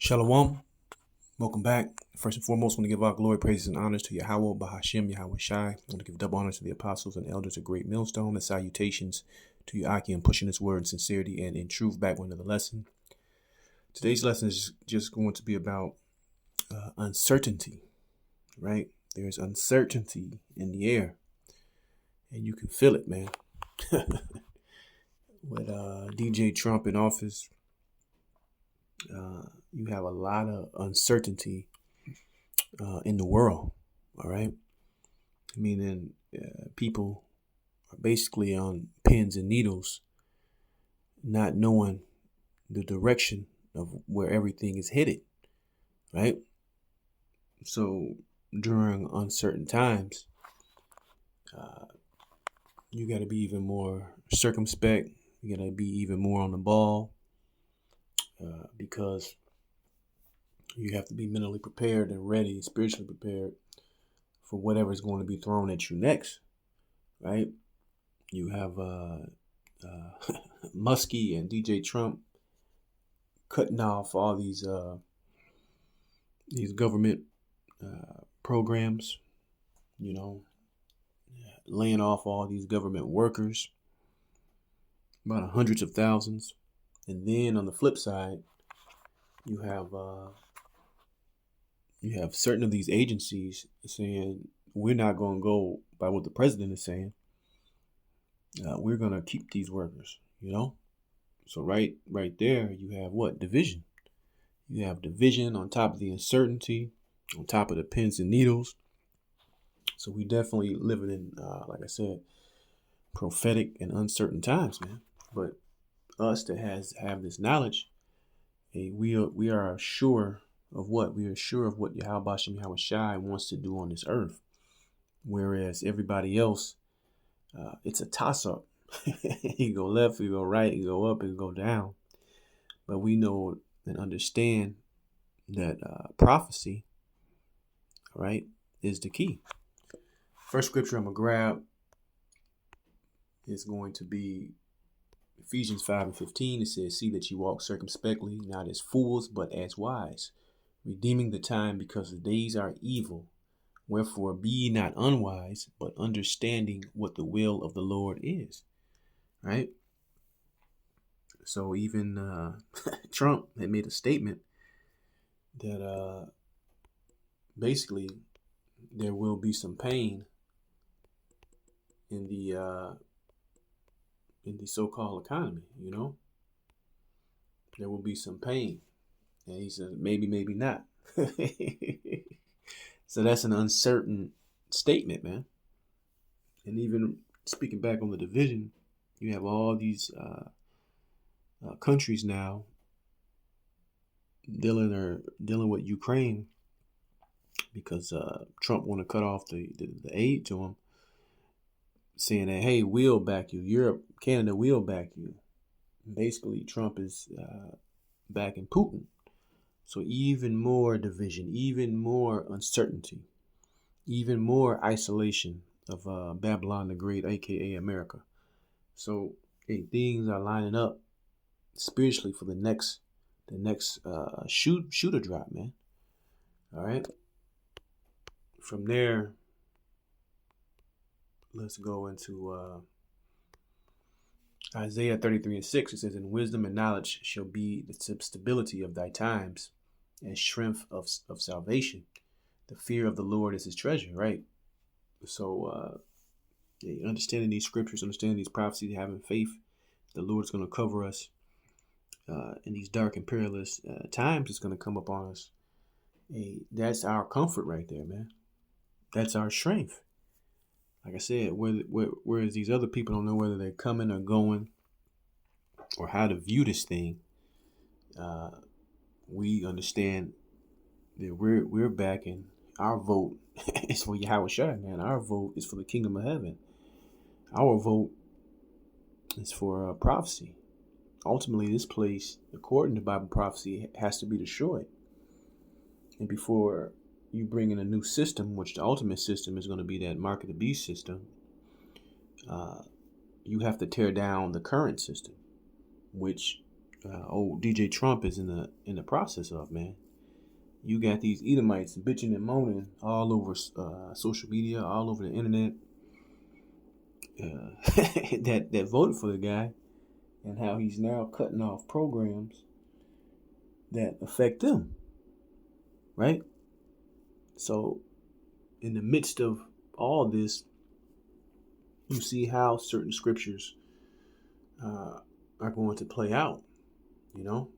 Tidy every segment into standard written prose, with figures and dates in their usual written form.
Shalom. Welcome back. First and foremost, I want to give our glory, praises, and honors to Yahweh, Bahashim, Yahweh Shai. I want to give double honor to the apostles and elders of Great Millstone, and salutations to Yaaki and pushing his word in sincerity and in truth. Back with another lesson. Today's lesson is just going to be about uncertainty, right? There's uncertainty in the air, and you can feel it, man. With DJ Trump in office, you have a lot of uncertainty in the world, all right? Meaning people are basically on pins and needles, not knowing the direction of where everything is headed, right? So during uncertain times, you got to be even more circumspect. You got to be even more on the ball because you have to be mentally prepared and ready, spiritually prepared for whatever is going to be thrown at you next, right? You have Muskie and DJ Trump cutting off all these government programs, laying off all these government workers, about hundreds of thousands. And then on the flip side, you have certain of these agencies saying, we're not going to go by what the president is saying. We're going to keep these workers, So right there, you have what? Division. You have division on top of the uncertainty, on top of the pins and needles. So we definitely living in, like I said, prophetic and uncertain times, man. But us that have this knowledge, we are sure of what? We are sure of what Yahweh Bashem Yahweh Shai wants to do on this earth. Whereas everybody else, it's a toss-up. You go left, you go right, you go up, you go down. But we know and understand that prophecy, right, is the key. First scripture I'm going to grab is going to be Ephesians 5:15. It says, see that you walk circumspectly, not as fools, but as wise, redeeming the time because the days are evil. Wherefore be ye not unwise, but understanding what the will of the Lord is. Right? So even Trump had made a statement that basically there will be some pain in the so-called economy, There will be some pain. And he said, maybe not. So that's an uncertain statement, man. And even speaking back on the division, you have all these countries now dealing with Ukraine because Trump want to cut off the aid to them, saying that, hey, we'll back you. Europe, Canada will back you. Basically, Trump is backing Putin. So even more division, even more uncertainty, even more isolation of Babylon the Great, aka America. So things are lining up spiritually for the next shooter drop, man. All right. From there, let's go into Isaiah 33:6. It says, "In wisdom and knowledge shall be the stability of thy times, and strength of salvation. The fear of the Lord is his treasure." Right. So understanding these scriptures, understanding these prophecies, having faith, the Lord's going to cover us in these dark and perilous times. It's going to come upon us. That's our comfort right there, man. That's our strength. Like I said, whereas these other people don't know whether they're coming or going or how to view this thing, we understand that we're backing. Our vote is for Yahweh Shai, man. Our vote is for the kingdom of heaven. Our vote is for prophecy. Ultimately, this place, according to Bible prophecy, has to be destroyed. And before you bring in a new system, which the ultimate system is going to be that mark of the beast system, you have to tear down the current system, which old DJ Trump is in the process of, man. You got these Edomites bitching and moaning all over social media, all over the internet, that voted for the guy, and how he's now cutting off programs that affect them, right? So, in the midst of all this, you see how certain scriptures are going to play out. You know,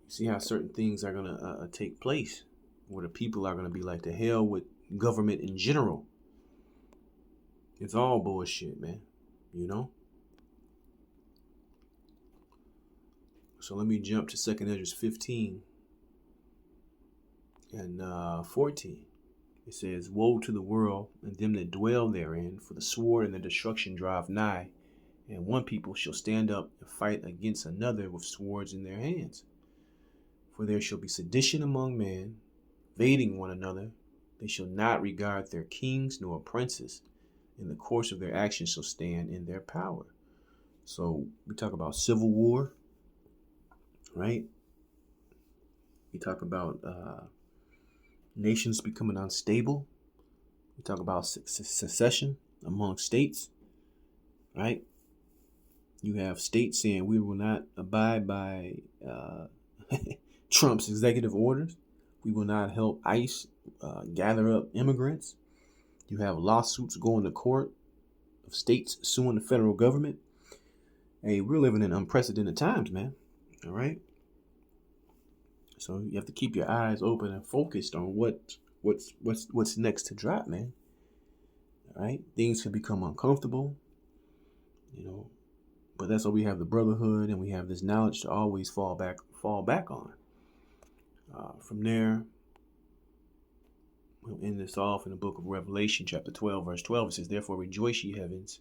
you see how certain things are going to take place, where the people are going to be like, the hell with government in general. It's all bullshit, man. You know. So let me jump to 2nd Esdras 15 and 14. It says, "Woe to the world and them that dwell therein, for the sword and the destruction drive nigh, and one people shall stand up and fight against another with swords in their hands. For there shall be sedition among men, invading one another. They shall not regard their kings nor princes. In the course of their actions shall stand in their power." So we talk about civil war, right? We talk about nations becoming unstable. We talk about secession among states, right? You have states saying we will not abide by Trump's executive orders. We will not help ICE gather up immigrants. You have lawsuits going to court of states suing the federal government. Hey, we're living in unprecedented times, man. All right. So you have to keep your eyes open and focused on what's next to drop, man. All right. Things could become uncomfortable, you know, but that's why we have the brotherhood and we have this knowledge to always fall back on. From there, we'll end this off in the book of Revelation, chapter 12, verse 12. It says, "Therefore rejoice, ye heavens,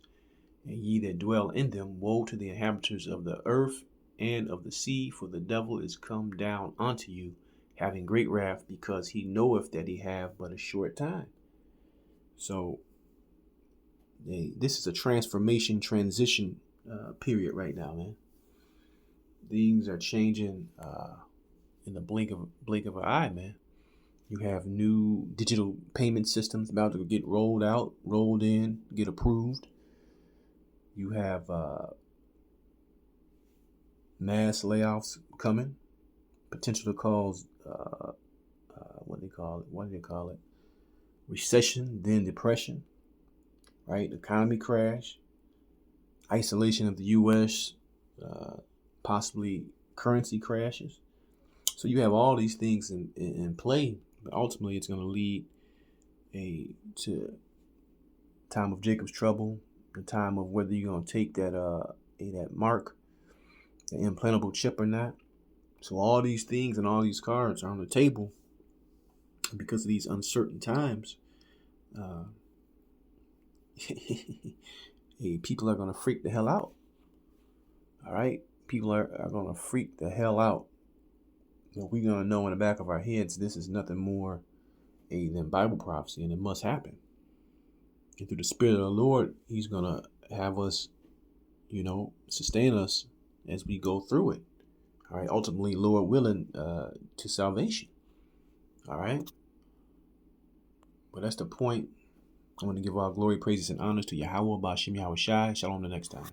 and ye that dwell in them. Woe to the inhabitants of the earth and of the sea, for the devil is come down unto you, having great wrath, because he knoweth that he have but a short time." So this is a transition period right now, man. Things are changing in the blink of an eye, man. You have new digital payment systems about to get rolled in, get approved. You have mass layoffs coming, potential to cause what do they call it? Recession, then depression, right? Economy crash, isolation of the U.S., possibly currency crashes. So you have all these things in play, but ultimately it's going to lead to time of Jacob's trouble, the time of whether you're going to take that mark, the implantable chip or not. So all these things and all these cards are on the table because of these uncertain times. People are going to freak the hell out. All right? People are going to freak the hell out. We're going to know in the back of our heads this is nothing more than Bible prophecy, and it must happen. And through the Spirit of the Lord, He's going to have us, sustain us as we go through it. All right? Ultimately, Lord willing, to salvation. All right? But that's the point. I want to give all glory, praises, and honors to Yahweh, Ba'ashem Yahweh Shai. Shalom the next time.